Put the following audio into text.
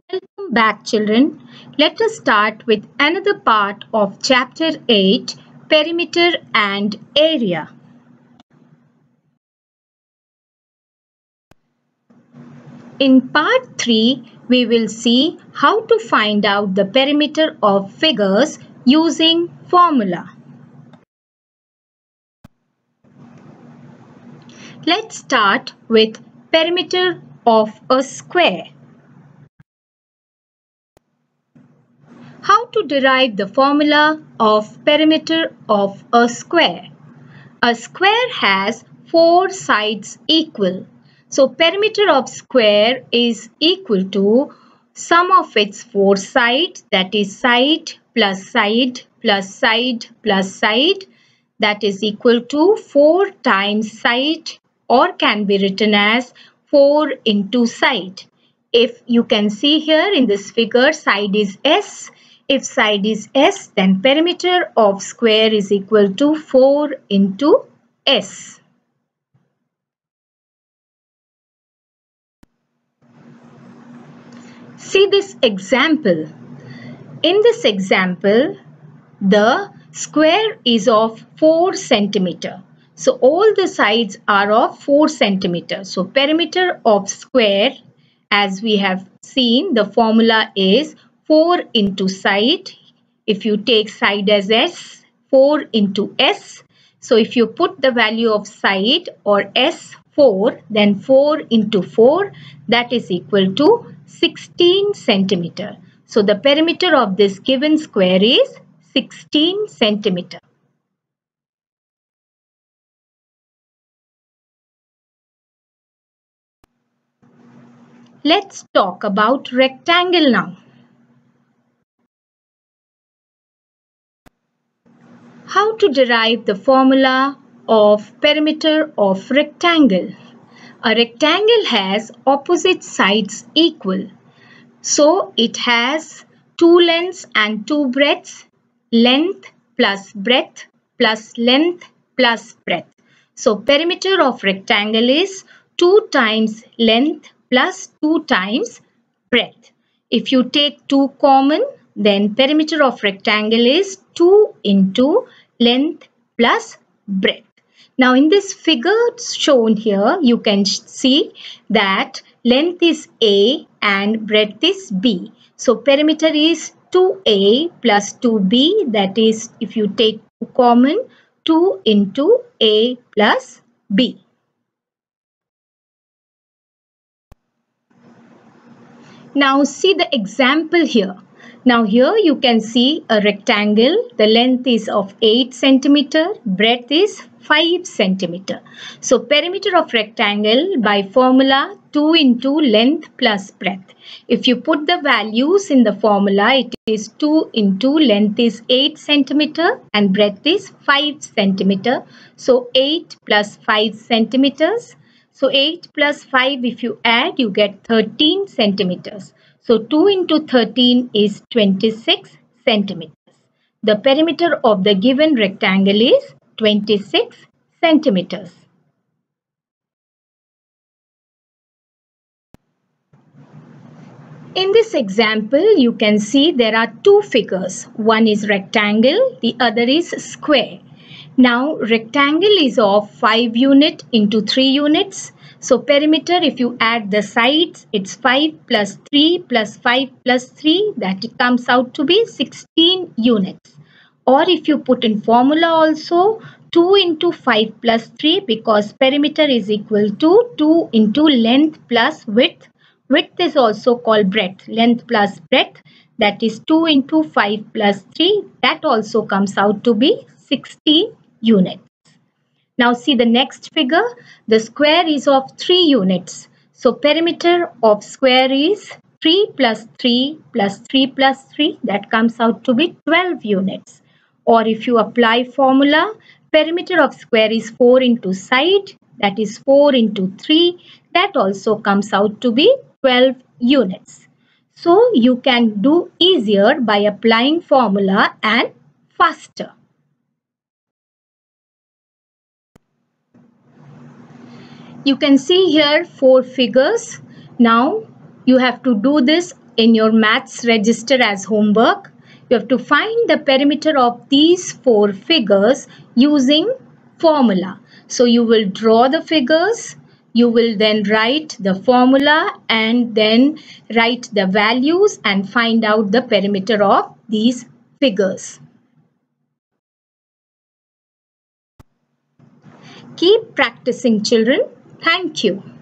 Welcome back, children. Let us start with another part of Chapter 8, Perimeter and Area. In Part 3, we will see how to find out the perimeter of figures using formula. Let's start with perimeter of a square. How to derive the formula of perimeter of a square? A square has 4 sides equal. So perimeter of square is equal to sum of its 4 sides, that is side plus side plus side plus side, that is equal to 4 times side, or can be written as 4 into side. If you can see here in this figure, side is S. If side is S, then perimeter of square is equal to 4 into S. See this example. In this example, the square is of 4 centimeter. So all the sides are of 4 centimeter. So perimeter of square, as we have seen, the formula is 4 into side. If you take side as S, 4 into S. So if you put the value of side or S 4, then 4 into 4, that is equal to 16 centimeter. So the perimeter of this given square is 16 centimeter. Let's talk about rectangle now. How to derive the formula of perimeter of rectangle? A rectangle has opposite sides equal. So it has 2 lengths and 2 breadths, length plus breadth plus length plus breadth. So perimeter of rectangle is 2 times length plus 2 times breadth. If you take 2 common, then perimeter of rectangle is 2 into length plus breadth. Now in this figure shown here, you can see that length is A and breadth is B. So perimeter is 2A plus 2B, that is, if you take 2 common, 2 into A plus B. Now see the example here. Now here you can see a rectangle. The length is of 8 centimeter, breadth is 5 centimeter. So perimeter of rectangle by formula 2 into length plus breadth. If you put the values in the formula, it is 2 into length is 8 centimeter and breadth is 5 centimeter. So 8 plus 5 centimeters. So 8 plus 5, if you add, you get 13 centimeters. So 2 into 13 is 26 centimeters. The perimeter of the given rectangle is 26 centimeters. In this example, you can see there are 2 figures. One is rectangle, the other is square. Now rectangle is of 5 unit into 3 units. So perimeter, if you add the sides, it's 5 plus 3 plus 5 plus 3, that it comes out to be 16 units. Or if you put in formula also, 2 into 5 plus 3, because perimeter is equal to 2 into length plus width. Width is also called breadth. Length plus breadth, that is 2 into 5 plus 3. That also comes out to be 16 units. Now see the next figure. The square is of 3 units. So perimeter of square is 3 plus 3 plus 3 plus 3. That comes out to be 12 units. Or if you apply formula, perimeter of square is 4 into side. That is 4 into 3. That also comes out to be 12 units. So you can do easier by applying formula and faster. You can see here 4 figures. Now you have to do this in your maths register as homework. You have to find the perimeter of these four figures using formula. So you will draw the figures, you will then write the formula and then write the values and find out the perimeter of these figures. Keep practicing, children. Thank you.